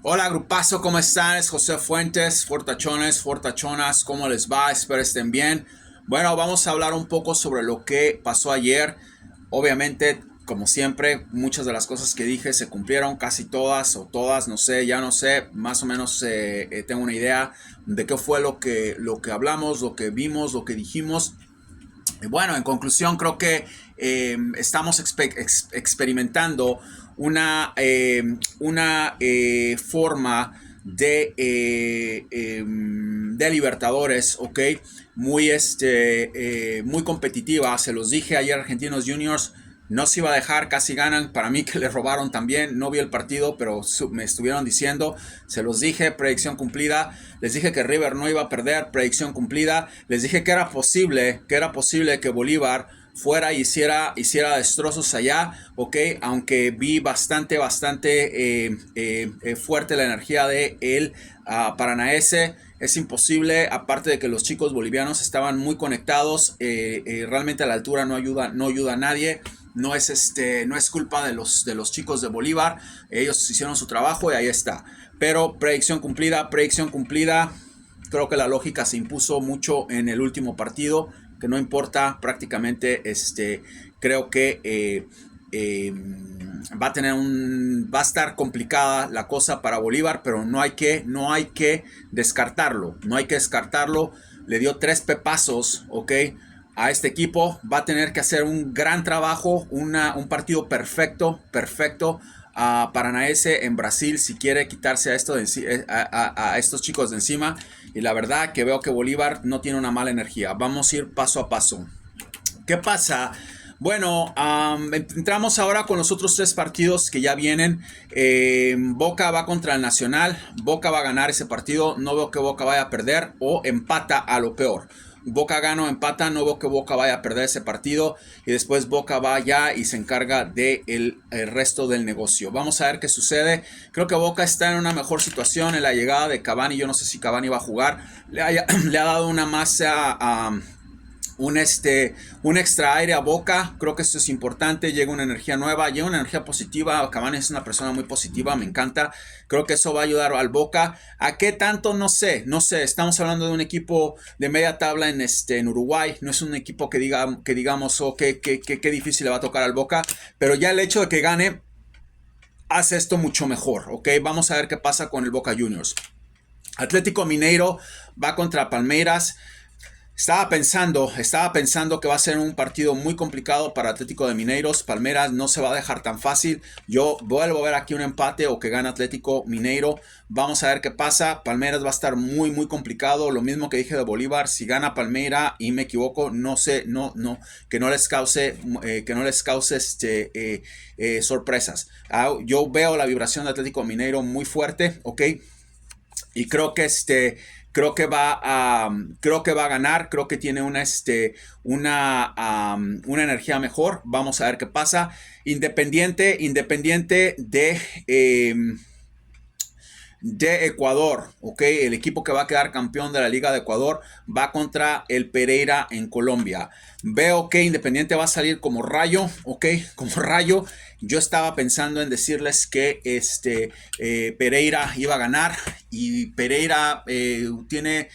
Hola grupazo, ¿cómo están? Es José Fuentes, fortachones, fortachonas, ¿cómo les va? Espero estén bien. Bueno, vamos a hablar un poco sobre lo que pasó ayer. Obviamente, como siempre, muchas de las cosas que dije se cumplieron, casi todas o todas, no sé, ya no sé, más o menos tengo una idea de qué fue lo que hablamos, lo que vimos, lo que dijimos. Bueno, en conclusión, creo que estamos experimentando una forma de Libertadores, ¿ok? Muy competitiva. Se los dije ayer, Argentinos Juniors no se iba a dejar, casi ganan. Para mí que le robaron también. No vi el partido, pero me estuvieron diciendo. Se los dije, predicción cumplida. Les dije que River no iba a perder, predicción cumplida. Les dije que era posible que Bolívar fuera y hiciera destrozos allá, ok, aunque vi bastante fuerte la energía de el Paranaense. Es imposible, aparte de que los chicos bolivianos estaban muy conectados, realmente a la altura no ayuda a nadie. No es culpa de los chicos de Bolívar. Ellos hicieron su trabajo y ahí está. Pero predicción cumplida, predicción cumplida. Creo que la lógica se impuso mucho en el último partido, que no importa prácticamente. Creo que va a estar complicada la cosa para Bolívar, pero no hay que descartarlo. No hay que descartarlo. Le dio 3 pepazos, ¿ok? A este equipo va a tener que hacer un gran trabajo, un partido perfecto, perfecto a Paranaense en Brasil si quiere quitarse a estos chicos de encima. Y la verdad que veo que Bolívar no tiene una mala energía. Vamos a ir paso a paso. ¿Qué pasa? Bueno, entramos ahora con los otros 3 partidos que ya vienen. Boca va contra el Nacional. Boca va a ganar ese partido. No veo que Boca vaya a perder o empata a lo peor. Boca gana o empata, no veo que Boca vaya a perder ese partido y después Boca va ya y se encarga del resto del negocio. Vamos a ver qué sucede. Creo que Boca está en una mejor situación en la llegada de Cavani. Yo no sé si Cavani va a jugar. Le ha dado una masa un extra aire a Boca. Creo que esto es importante. Llega una energía nueva, llega una energía positiva. Cavani es una persona muy positiva, me encanta. Creo que eso va a ayudar al Boca. ¿A qué tanto? No sé, no sé. Estamos hablando de un equipo de media tabla en Uruguay. No es un equipo que digamos, oh, qué difícil le va a tocar al Boca. Pero ya el hecho de que gane hace esto mucho mejor, ¿ok? Vamos a ver qué pasa con el Boca Juniors. Atlético Mineiro va contra Palmeiras. Estaba pensando que va a ser un partido muy complicado para Atlético de Mineiros. Palmeiras no se va a dejar tan fácil. Yo vuelvo a ver aquí un empate o que gane Atlético Mineiro. Vamos a ver qué pasa. Palmeiras va a estar muy, muy complicado. Lo mismo que dije de Bolívar. Si gana Palmeira y me equivoco, no sé, que no les cause sorpresas. Yo veo la vibración de Atlético Mineiro muy fuerte, ¿ok? Y creo que va a ganar. Creo que tiene una energía mejor. Vamos a ver qué pasa. Independiente de Ecuador, ok, el equipo que va a quedar campeón de la Liga de Ecuador va contra el Pereira en Colombia. Veo que Independiente va a salir como rayo, ok, como rayo. Yo estaba pensando en decirles que Pereira iba a ganar y Pereira tiene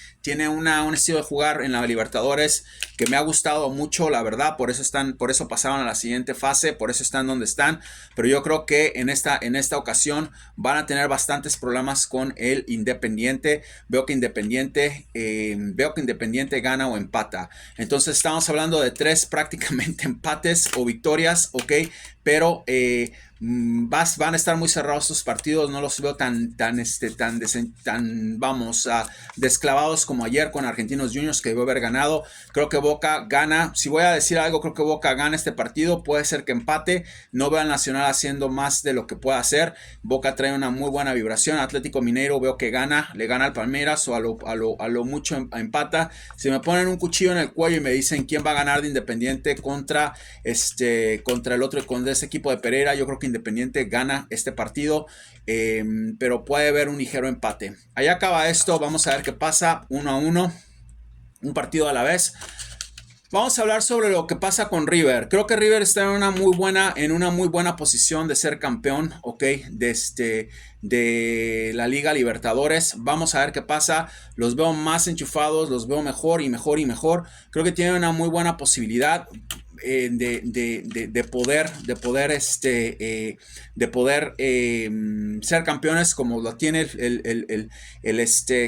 un estilo de jugar en la Libertadores que me ha gustado mucho, la verdad. Por eso pasaron a la siguiente fase, por eso están donde están. Pero yo creo que en esta ocasión van a tener bastantes problemas con el Independiente. Veo que Independiente gana o empata. Entonces estamos hablando de 3 prácticamente empates o victorias, ok, pero van a estar muy cerrados estos partidos. No los veo tan desclavados como ayer con Argentinos Juniors, que debe haber ganado. Creo que Boca gana. Si voy a decir algo, creo que Boca gana este partido. Puede ser que empate. No veo al Nacional haciendo más de lo que puede hacer. Boca trae una muy buena vibración. Atlético Mineiro veo que gana, le gana al Palmeiras o a lo mucho empata. Si me ponen un cuchillo en el cuello y me dicen quién va a ganar de Independiente contra el otro, con ese equipo de Pereira, yo creo que Independiente gana este partido, pero puede haber un ligero empate. Ahí acaba esto, vamos a ver qué pasa, 1-1, un partido a la vez. Vamos a hablar sobre lo que pasa con River. Creo que River está en una muy buena posición de ser campeón, ¿ok? De la Liga Libertadores. Vamos a ver qué pasa. Los veo más enchufados, los veo mejor y mejor y mejor. Creo que tienen una muy buena posibilidad de poder ser campeones como lo tiene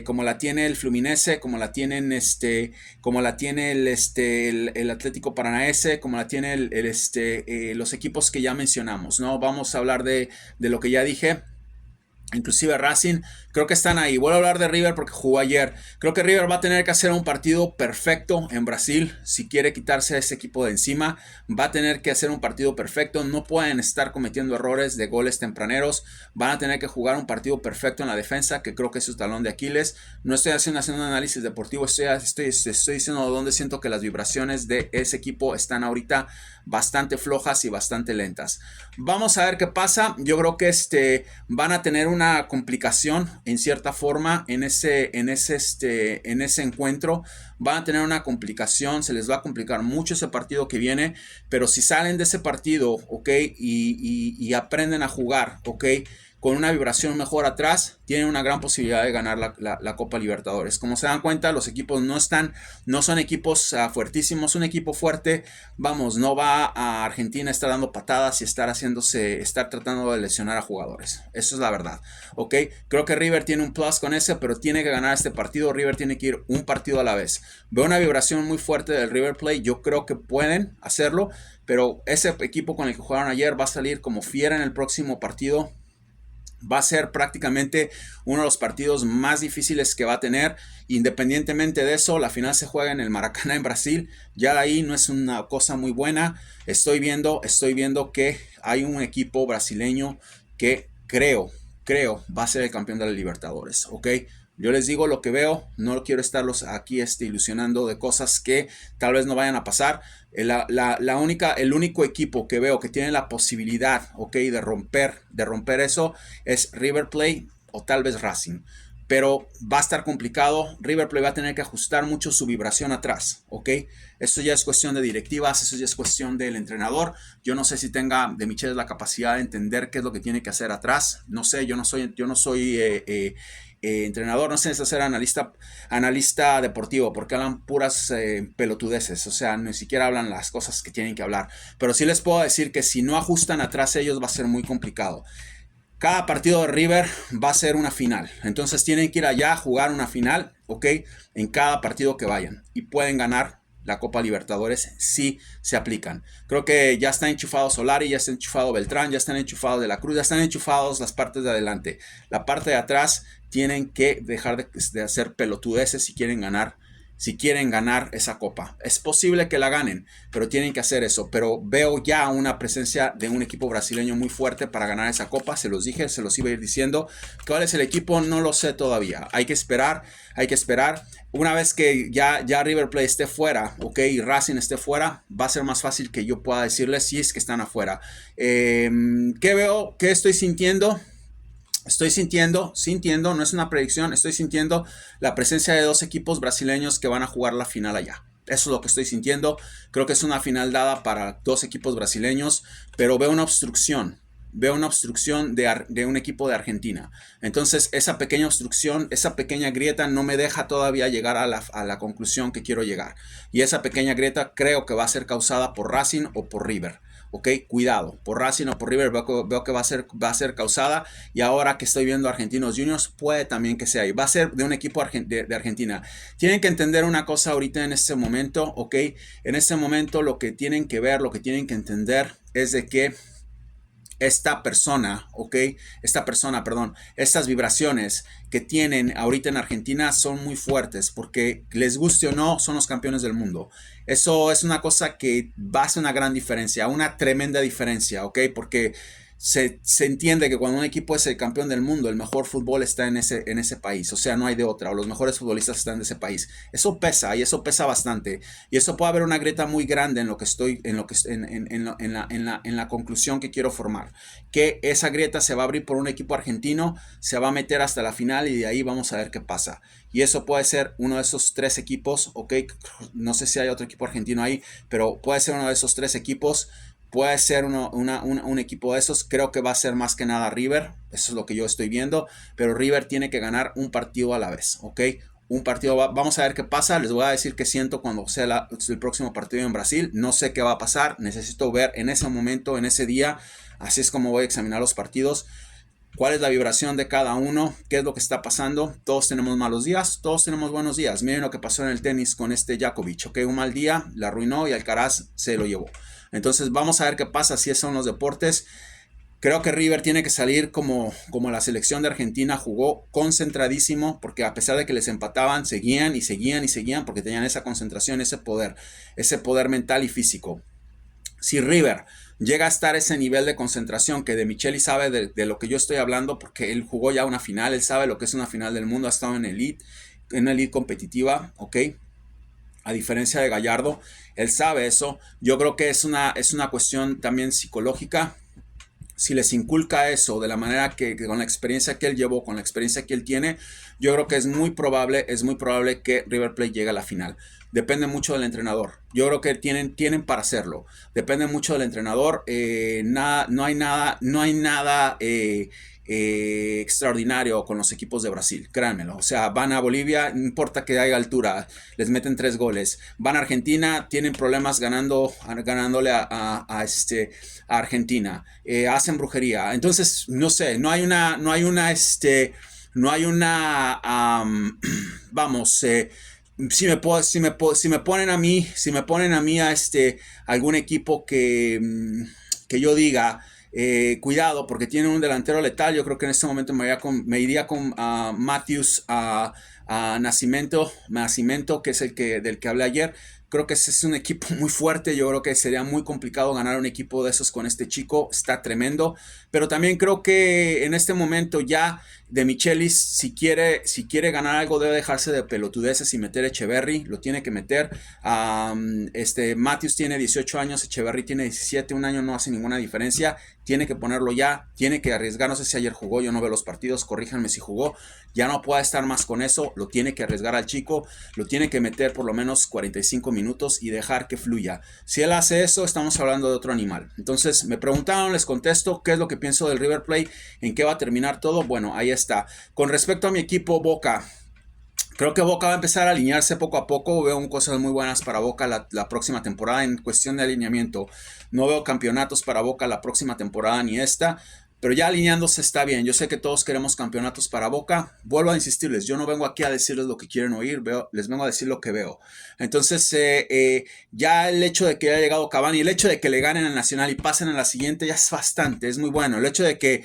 como la tiene el Fluminense, como la tienen como la tiene el Atlético Paranaense, como la tiene los equipos que ya mencionamos, ¿no? Vamos a hablar de lo que ya dije. Inclusive Racing, creo que están ahí. Voy a hablar de River porque jugó ayer. Creo que River va a tener que hacer un partido perfecto en Brasil. Si quiere quitarse a ese equipo de encima, va a tener que hacer un partido perfecto. No pueden estar cometiendo errores de goles tempraneros. Van a tener que jugar un partido perfecto en la defensa, que creo que es su talón de Aquiles. No estoy haciendo un análisis deportivo, estoy diciendo dónde siento que las vibraciones de ese equipo están ahorita bastante flojas y bastante lentas. Vamos a ver qué pasa. Yo creo que van a tener una complicación en cierta forma en ese encuentro. Van a tener una complicación, se les va a complicar mucho ese partido que viene, pero si salen de ese partido, ok, y aprenden a jugar, ok, con una vibración mejor atrás, tienen una gran posibilidad de ganar la Copa Libertadores. Como se dan cuenta, los equipos no son equipos fuertísimos. Un equipo fuerte, vamos, no va a Argentina a estar dando patadas y estar tratando de lesionar a jugadores. Eso es la verdad, ¿ok? Creo que River tiene un plus con ese, pero tiene que ganar este partido. River tiene que ir un partido a la vez. Veo una vibración muy fuerte del River Plate. Yo creo que pueden hacerlo, pero ese equipo con el que jugaron ayer va a salir como fiera en el próximo partido. Va a ser prácticamente uno de los partidos más difíciles que va a tener. Independientemente de eso, la final se juega en el Maracaná en Brasil. Ya de ahí no es una cosa muy buena. Estoy viendo que hay un equipo brasileño que creo va a ser el campeón de la Libertadores, ¿ok? Yo les digo lo que veo, no quiero estarlos aquí ilusionando de cosas que tal vez no vayan a pasar. El único equipo que veo que tiene la posibilidad, okay, de romper eso es River Plate o tal vez Racing. Pero va a estar complicado. River Plate va a tener que ajustar mucho su vibración atrás, ¿ok? Eso ya es cuestión de directivas, eso ya es cuestión del entrenador. Yo no sé si tenga de Michelis la capacidad de entender qué es lo que tiene que hacer atrás. No sé, yo no soy entrenador, no sé si ser analista deportivo, porque hablan puras pelotudeces, o sea, ni siquiera hablan las cosas que tienen que hablar. Pero sí les puedo decir que si no ajustan atrás ellos va a ser muy complicado. Cada partido de River va a ser una final. Entonces tienen que ir allá a jugar una final, ¿ok? En cada partido que vayan. Y pueden ganar la Copa Libertadores si se aplican. Creo que ya está enchufado Solari, ya está enchufado Beltrán, ya están enchufados De la Cruz, ya están enchufados las partes de adelante. La parte de atrás tienen que dejar de hacer pelotudeces si quieren ganar esa copa. Es posible que la ganen, pero tienen que hacer eso. Pero veo ya una presencia de un equipo brasileño muy fuerte para ganar esa copa. Se los dije, se los iba a ir diciendo. ¿Cuál es el equipo? No lo sé todavía. Hay que esperar. Una vez que ya River Plate esté fuera, ok, y Racing esté fuera, va a ser más fácil que yo pueda decirles si es que están afuera. ¿Qué veo? ¿Qué estoy sintiendo? Estoy sintiendo, no es una predicción, estoy sintiendo la presencia de dos equipos brasileños que van a jugar la final allá. Eso es lo que estoy sintiendo. Creo que es una final dada para dos equipos brasileños, pero veo una obstrucción. De un equipo de Argentina. Entonces, esa pequeña obstrucción, esa pequeña grieta no me deja todavía llegar a la conclusión que quiero llegar. Y esa pequeña grieta creo que va a ser causada por Racing o por River. Ok, cuidado, por Racing o por River veo que va a ser causada, y ahora que estoy viendo Argentinos Juniors puede también que sea ahí, va a ser de un equipo de Argentina. Tienen que entender una cosa ahorita en este momento, ok, en este momento lo que tienen que ver, lo que tienen que entender es de que estas vibraciones que tienen ahorita en Argentina son muy fuertes, porque les guste o no, son los campeones del mundo. Eso es una cosa que va a hacer una gran diferencia, una tremenda diferencia, ¿ok? Porque se entiende que cuando un equipo es el campeón del mundo, el mejor fútbol está en ese país, o sea, no hay de otra, o los mejores futbolistas están en ese país. Eso pesa y eso pesa bastante, y eso puede haber una grieta muy grande en lo que estoy, en la conclusión que quiero formar, que esa grieta se va a abrir por un equipo argentino, se va a meter hasta la final y de ahí vamos a ver qué pasa. Y eso puede ser uno de esos tres equipos, ok, no sé si hay otro equipo argentino ahí, pero puede ser uno de esos tres equipos. Puede ser un equipo de esos. Creo que va a ser más que nada River. Eso es lo que yo estoy viendo. Pero River tiene que ganar un partido a la vez. ¿Ok? Un partido. Vamos a ver qué pasa. Les voy a decir qué siento cuando sea el próximo partido en Brasil. No sé qué va a pasar. Necesito ver en ese momento, en ese día. Así es como voy a examinar los partidos. ¿Cuál es la vibración de cada uno? ¿Qué es lo que está pasando? Todos tenemos malos días, todos tenemos buenos días. Miren lo que pasó en el tenis con este Djokovic, ¿ok? Un mal día, la arruinó y Alcaraz se lo llevó. Entonces vamos a ver qué pasa si esos son los deportes. Creo que River tiene que salir como la selección de Argentina jugó, concentradísimo, porque a pesar de que les empataban, seguían y seguían y seguían, porque tenían esa concentración, ese poder mental y físico. Si River llega a estar a ese nivel de concentración que De Micheli sabe de lo que yo estoy hablando, porque él jugó ya una final, él sabe lo que es una final del mundo, ha estado en una elite competitiva, ¿ok? A diferencia de Gallardo, él sabe eso. Yo creo que es una cuestión también psicológica. Si les inculca eso de la manera que con la experiencia que él llevó, con la experiencia que él tiene, yo creo que es muy probable que River Plate llegue a la final. Depende mucho del entrenador. Yo creo que tienen para hacerlo. Depende mucho del entrenador. No hay nada extraordinario con los equipos de Brasil, créanmelo. O sea, van a Bolivia, no importa que haya altura, les meten 3 goles. Van a Argentina, tienen problemas ganándole a Argentina. Hacen brujería. Entonces, no sé, no hay una, vamos, si me ponen a mí, a algún equipo que yo diga, cuidado, porque tiene un delantero letal, yo creo que en este momento me iría con Matthews, a Nascimento, que es del que hablé ayer. Creo que ese es un equipo muy fuerte. Yo creo que sería muy complicado ganar un equipo de esos con este chico. Está tremendo. Pero también creo que en este momento ya De Michelis, si quiere ganar algo, debe dejarse de pelotudeces y meter Echeverry. Lo tiene que meter. Matthews tiene 18 años, Echeverry tiene 17. Un año no hace ninguna diferencia. Tiene que ponerlo ya. Tiene que arriesgar. No sé si ayer jugó. Yo no veo los partidos. Corríjanme si jugó. Ya no puede estar más con eso. Lo tiene que arriesgar al chico. Lo tiene que meter por lo menos 45 minutos y dejar que fluya. Si él hace eso, estamos hablando de otro animal. Entonces, me preguntaron, les contesto qué es lo que pienso del River Plate, en qué va a terminar todo. Bueno, ahí está. Con respecto a mi equipo Boca, creo que Boca va a empezar a alinearse poco a poco. Veo cosas muy buenas para Boca la próxima temporada en cuestión de alineamiento. No veo campeonatos para Boca la próxima temporada ni esta. Pero ya alineándose está bien. Yo sé que todos queremos campeonatos para Boca. Vuelvo a insistirles, yo no vengo aquí a decirles lo que quieren oír, les vengo a decir lo que veo. Entonces, ya el hecho de que haya llegado Cavani, el hecho de que le ganen al Nacional y pasen a la siguiente, ya es bastante, es muy bueno. El hecho de que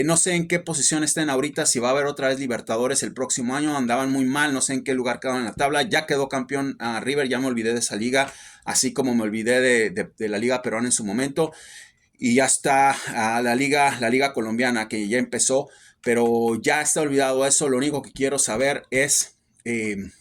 no sé en qué posición estén ahorita, si va a haber otra vez Libertadores el próximo año, andaban muy mal, no sé en qué lugar quedaron en la tabla. Ya quedó campeón River, ya me olvidé de esa liga, así como me olvidé de la Liga Peruana en su momento. Y ya está la liga colombiana que ya empezó, pero ya está olvidado eso. Lo único que quiero saber es en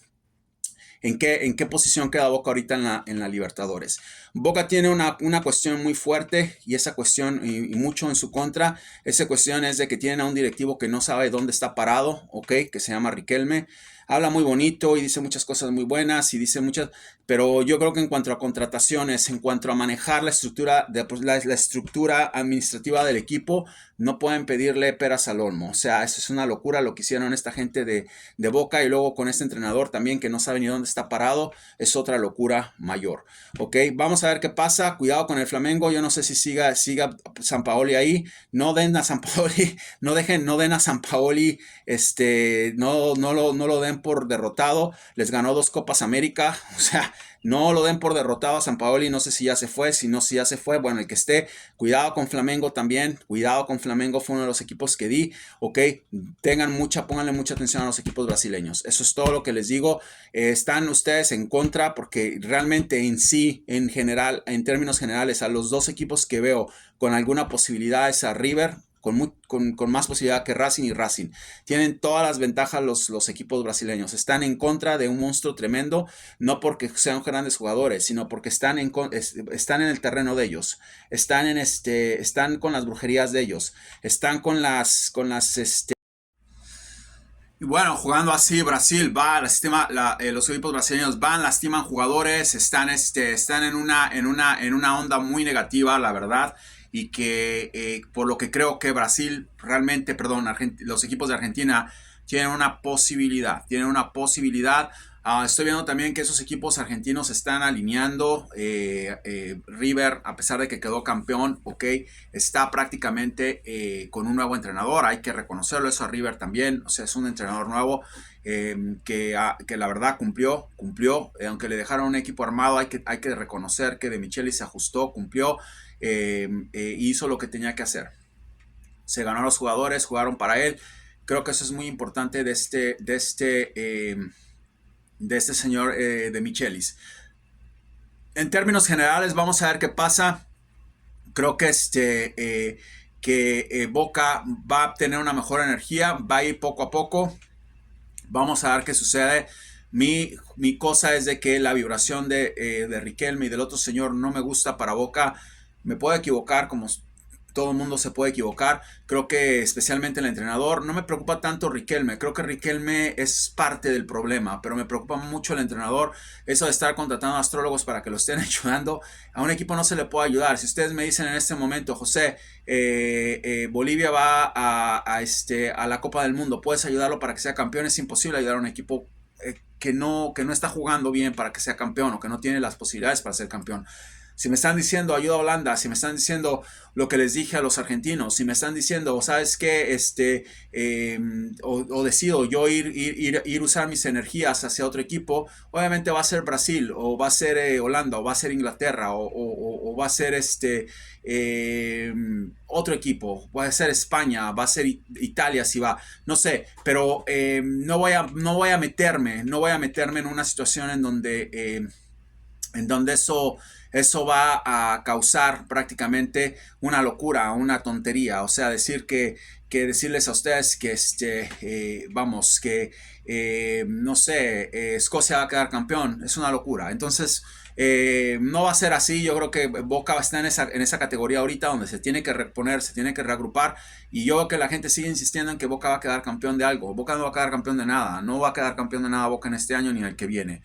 qué posición queda Boca ahorita en la Libertadores. Boca tiene una cuestión muy fuerte y esa cuestión y mucho en su contra. Esa cuestión es de que tienen a un directivo que no sabe dónde está parado, ¿ok? Que se llama Riquelme. Habla muy bonito y dice muchas cosas muy buenas y dice muchas, pero yo creo que en cuanto a contrataciones, en cuanto a manejar la estructura, la estructura administrativa del equipo, no pueden pedirle peras al olmo. O sea, eso es una locura lo que hicieron esta gente de Boca, y luego con este entrenador también que no sabe ni dónde está parado, es otra locura mayor. Ok, vamos a ver qué pasa. Cuidado con el Flamengo. Yo no sé si siga Sampaoli ahí. No den a Sampaoli, no den a Sampaoli, no lo den por derrotado. Les ganó 2 Copas América. O sea, No lo den por derrotado a Sampaoli, no sé si ya se fue, si no, si ya se fue, bueno, el que esté, cuidado con Flamengo también, cuidado con Flamengo, fue uno de los equipos que di, ok, pónganle mucha atención a los equipos brasileños, eso es todo lo que les digo. Están ustedes en contra porque realmente en sí, en general, en términos generales, a los dos equipos que veo con alguna posibilidad es a River, con más posibilidad que Racing y Racing. Tienen todas las ventajas los equipos brasileños. Están en contra de un monstruo tremendo, no porque sean grandes jugadores, sino porque están en el terreno de ellos. Están con las brujerías de ellos. Están y bueno, jugando así, Brasil va, los equipos brasileños van, lastiman jugadores, están en una onda muy negativa, la verdad, y que por lo que creo que Brasil realmente, perdón, los equipos de Argentina tienen una posibilidad. Estoy viendo también que esos equipos argentinos se están alineando. River, a pesar de que quedó campeón, ok, está prácticamente con un nuevo entrenador. Hay que reconocerlo, eso a River también. O sea, es un entrenador nuevo que la verdad cumplió. Aunque le dejaron un equipo armado, hay que reconocer que De Michelis se ajustó, cumplió, hizo lo que tenía que hacer. Se ganó a los jugadores, jugaron para él. Creo que eso es muy importante de este señor De Michelis. En términos generales, vamos a ver qué pasa. Creo que Boca va a tener una mejor energía, va a ir poco a poco. Vamos a ver qué sucede. Mi cosa es de que la vibración de Riquelme y del otro señor no me gusta para Boca. Me puedo equivocar, como todo el mundo se puede equivocar. Creo que especialmente el entrenador. No me preocupa tanto Riquelme. Creo que Riquelme es parte del problema, pero me preocupa mucho el entrenador. Eso de estar contratando astrólogos para que lo estén ayudando. A un equipo no se le puede ayudar. Si ustedes me dicen en este momento, José, Bolivia va a la Copa del Mundo, ¿puedes ayudarlo para que sea campeón? Es imposible ayudar a un equipo que no está jugando bien para que sea campeón o que no tiene las posibilidades para ser campeón. Si me están diciendo ayuda a Holanda, si me están diciendo lo que les dije a los argentinos, si me están diciendo, ¿sabes qué? O decido yo ir usar mis energías hacia otro equipo, obviamente va a ser Brasil, o va a ser Holanda, o va a ser Inglaterra, o va a ser otro equipo, va a ser España, va a ser Italia si va, no sé, pero no voy a meterme en una situación en donde eso va a causar prácticamente una locura, una tontería. O sea, decirles a ustedes que no sé, Escocia va a quedar campeón, es una locura. Entonces, no va a ser así. Yo creo que Boca está en esa categoría ahorita donde se tiene que reponer, se tiene que reagrupar, y yo veo que la gente sigue insistiendo en que Boca va a quedar campeón de algo. Boca no va a quedar campeón de nada, no va a quedar campeón de nada Boca en este año ni en el que viene.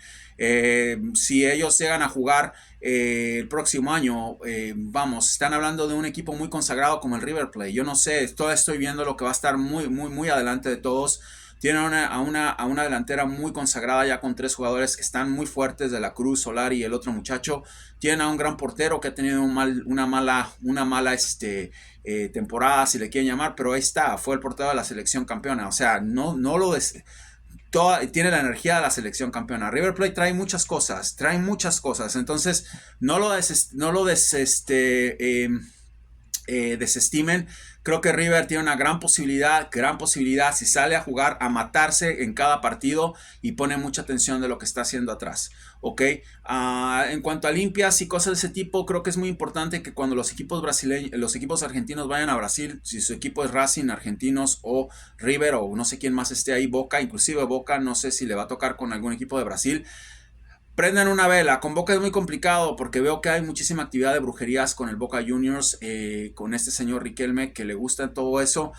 Si ellos llegan a jugar el próximo año, están hablando de un equipo muy consagrado como el River Plate. Yo no sé, estoy viendo lo que va a estar muy, muy, muy adelante de todos. Tienen a una delantera muy consagrada ya con 3 jugadores que están muy fuertes, de la Cruz, Solari y el otro muchacho. Tienen a un gran portero que ha tenido una mala temporada, si le quieren llamar, pero ahí está, fue el portero de la selección campeona. O sea, no lo tiene la energía de la selección campeona. River Plate trae muchas cosas, entonces no lo desestimen. Creo que River tiene una gran posibilidad, si sale a jugar, a matarse en cada partido y pone mucha atención de lo que está haciendo atrás. ¿Ok? En cuanto a limpias y cosas de ese tipo, creo que es muy importante que cuando los equipos argentinos vayan a Brasil, si su equipo es Racing, Argentinos o River o no sé quién más esté ahí, Boca, inclusive Boca, no sé si le va a tocar con algún equipo de Brasil, prendan una vela. Con Boca es muy complicado porque veo que hay muchísima actividad de brujerías con el Boca Juniors, con este señor Riquelme que le gusta todo eso.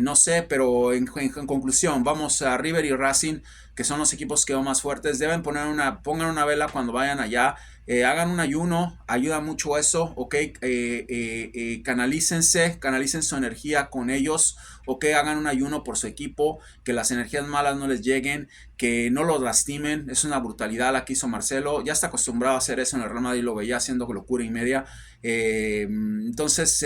No sé, pero en conclusión, vamos a River y Racing, que son los equipos que van más fuertes. Pongan una vela cuando vayan allá. Hagan un ayuno, ayuda mucho eso, ok. Canalicen su energía con ellos, ok, hagan un ayuno por su equipo, que las energías malas no les lleguen, que no los lastimen. Es una brutalidad la que hizo Marcelo, ya está acostumbrado a hacer eso en el Real Madrid, lo veía haciendo locura y media. Entonces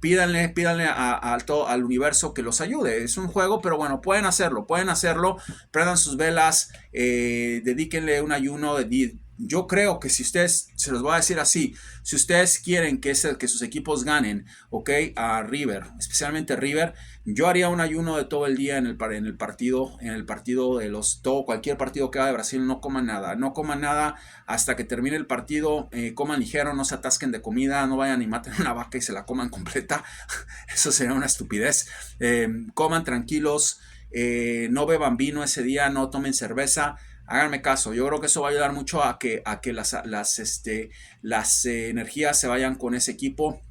pídanle al universo que los ayude. Es un juego, pero bueno, pueden hacerlo, prendan sus velas, dedíquenle un ayuno de... Yo creo que si ustedes, se los voy a decir así, si ustedes quieren que sus equipos ganen, ok, a River, especialmente River, yo haría un ayuno de todo el día en el partido de cualquier partido que haga de Brasil. No coman nada hasta que termine el partido. Coman ligero, no se atasquen de comida, no vayan y maten una vaca y se la coman completa. Eso sería una estupidez. Coman tranquilos, no beban vino ese día, no tomen cerveza. Háganme caso, yo creo que eso va a ayudar mucho a que las energías se vayan con ese equipo.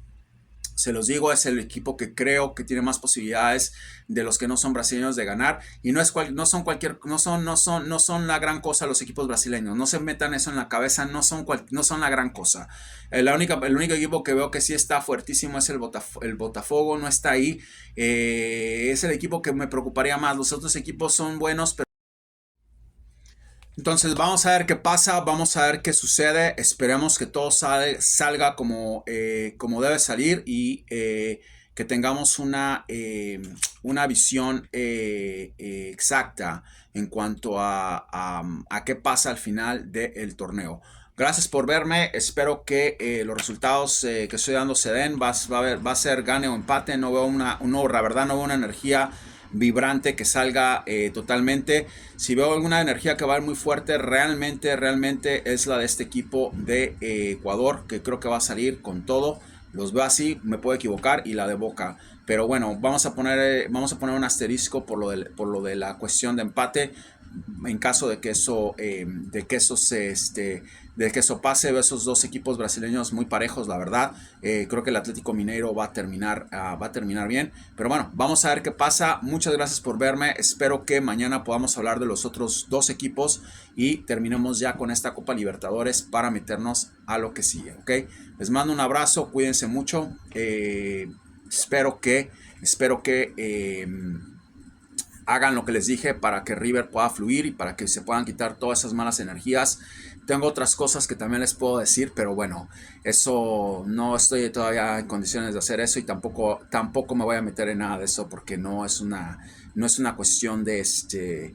Se los digo, es el equipo que creo que tiene más posibilidades de los que no son brasileños de ganar. Y no son la gran cosa los equipos brasileños. No se metan eso en la cabeza, no son la gran cosa. El único equipo que veo que sí está fuertísimo es el Botafogo, no está ahí. Es el equipo que me preocuparía más. Los otros equipos son buenos, pero... Entonces vamos a ver qué pasa, vamos a ver qué sucede. Esperemos que todo salga como debe salir y que tengamos una visión exacta en cuanto a qué pasa al final del torneo. Gracias por verme, espero que los resultados que estoy dando se den. Va a ser gane o empate. No veo la verdad no veo una energía vibrante que salga totalmente. Si veo alguna energía que va a ir muy fuerte, realmente es la de este equipo de Ecuador, que creo que va a salir con todo. Los veo así, me puedo equivocar, y la de Boca. Pero bueno, vamos a poner un asterisco por lo de la cuestión de empate. En caso de que eso pase, veo esos dos equipos brasileños muy parejos, la verdad. Creo que el Atlético Mineiro va a terminar bien, pero bueno, vamos a ver qué pasa. Muchas gracias por verme, espero que mañana podamos hablar de los otros dos equipos y terminemos ya con esta Copa Libertadores para meternos a lo que sigue, ¿ok? Les mando un abrazo, cuídense mucho. Espero que hagan lo que les dije para que River pueda fluir y para que se puedan quitar todas esas malas energías. Tengo otras cosas que también les puedo decir, pero bueno, eso no estoy todavía en condiciones de hacer eso, y tampoco me voy a meter en nada de eso, porque no es una cuestión de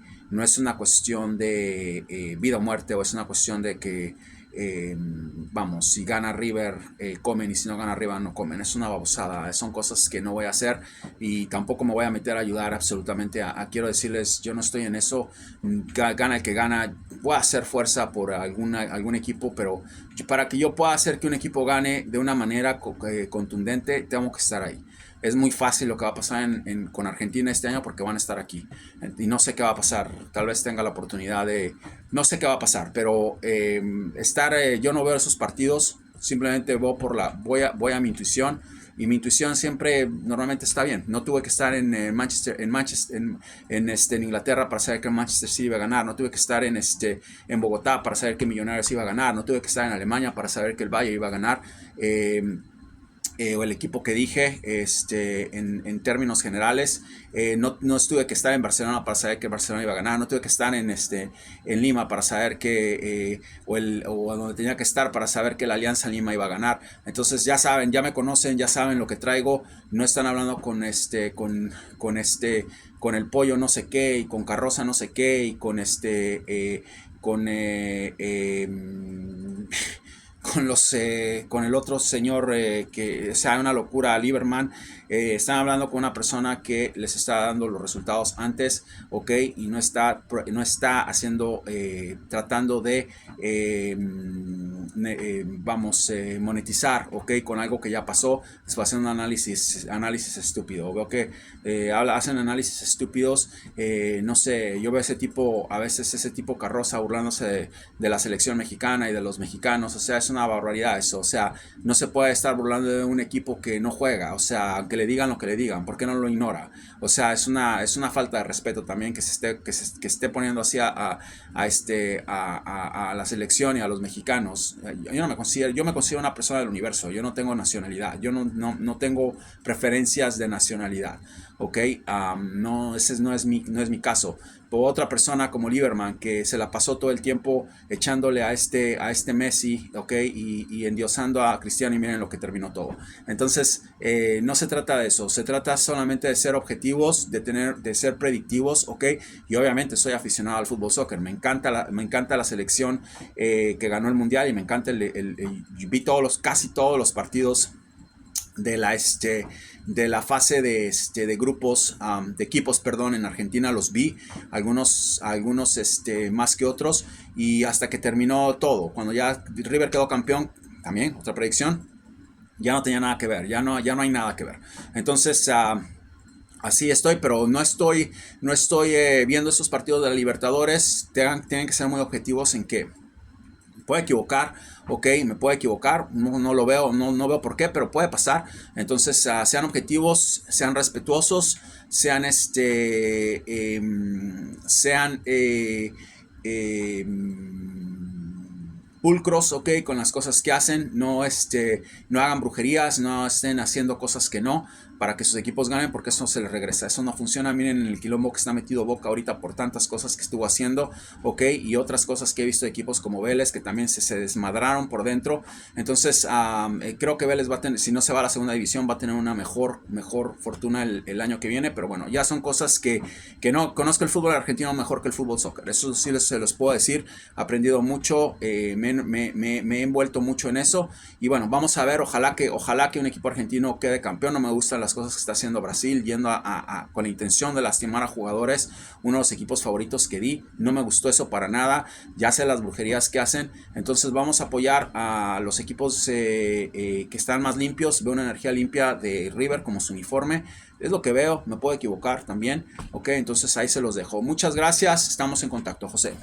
vida o muerte, o es una cuestión de que vamos, si gana River comen, y si no gana River no comen. Es una babosada, son cosas que no voy a hacer, y tampoco me voy a meter a ayudar absolutamente quiero decirles, yo no estoy en eso. Gana el que gana. Voy a hacer fuerza por algún equipo, pero para que yo pueda hacer que un equipo gane de una manera contundente, tengo que estar ahí. Es muy fácil lo que va a pasar con Argentina este año, porque van a estar aquí. Y no sé qué va a pasar. Tal vez tenga la oportunidad de... No sé qué va a pasar, pero yo no veo esos partidos. Simplemente voy a mi intuición. Y mi intuición siempre normalmente está bien. No tuve que estar en Inglaterra para saber que Manchester City iba a ganar. No tuve que estar en Bogotá para saber que Millonarios iba a ganar. No tuve que estar en Alemania para saber que el Valle iba a ganar. O el equipo que dije, en términos generales. No tuve que estar en Barcelona para saber que Barcelona iba a ganar. No tuve que estar en Lima para saber que o donde tenía que estar para saber que la Alianza Lima iba a ganar. Entonces ya saben, ya me conocen, ya saben lo que traigo. No están hablando con el pollo no sé qué, y con Carroza no sé qué, y con con el otro señor que sea una locura, Lieberman. Están hablando con una persona que les está dando los resultados antes, ok, y no está haciendo, tratando de monetizar, ok, con algo que ya pasó. Les va a hacer un análisis estúpido. Veo que hacen análisis estúpidos. No sé, yo veo a veces ese tipo Carroza burlándose de la selección mexicana y de los mexicanos. O sea, es una barbaridad eso. O sea, no se puede estar burlando de un equipo que no juega. O sea, aunque le digan lo que le digan, ¿por qué no lo ignora? O sea, es una falta de respeto también que esté poniendo así a la selección y a los mexicanos. Yo me considero una persona del universo. Yo no tengo nacionalidad. Yo no tengo preferencias de nacionalidad. ¿Ok? No, ese no es mi caso. Por otra persona como Lieberman, que se la pasó todo el tiempo echándole a este Messi, ¿ok? Y endiosando a Cristiano, y miren lo que terminó todo. Entonces, no se trata de eso, se trata solamente de ser objetivos, de ser predictivos, ¿ok? Y obviamente soy aficionado al fútbol soccer, me encanta la selección que ganó el mundial, y me encanta vi casi todos los partidos de la fase de grupos, de equipos, perdón, en Argentina. Los vi, algunos más que otros, y hasta que terminó todo, cuando ya River quedó campeón, también otra predicción, ya no tenía nada que ver, ya no hay nada que ver. Entonces, así estoy, pero no estoy viendo esos partidos de la Libertadores. Tienen que ser muy objetivos en que puede equivocar, ok, me puede equivocar, no lo veo, no veo por qué, pero puede pasar. Entonces, sean objetivos, sean respetuosos, sean pulcros, ok, con las cosas que hacen. No hagan brujerías, no estén haciendo cosas que no, para que sus equipos ganen, porque eso no se les regresa, eso no funciona. Miren en el quilombo que está metido Boca ahorita por tantas cosas que estuvo haciendo, ok, y otras cosas que he visto de equipos como Vélez, que también se desmadraron por dentro. Entonces, creo que Vélez va a tener, si no se va a la segunda división, va a tener una mejor fortuna el año que viene. Pero bueno, ya son cosas que no conozco el fútbol argentino mejor que el fútbol soccer, eso sí se los puedo decir. He aprendido mucho, me he envuelto mucho en eso, y bueno, vamos a ver, ojalá que un equipo argentino quede campeón. No me gustan las cosas que está haciendo Brasil, yendo con la intención de lastimar a jugadores, uno de los equipos favoritos que di. No me gustó eso para nada, ya sé las brujerías que hacen. Entonces vamos a apoyar a los equipos que están más limpios. Veo una energía limpia de River como su uniforme, es lo que veo, me puedo equivocar también, ok. Entonces ahí se los dejo, muchas gracias, estamos en contacto, José.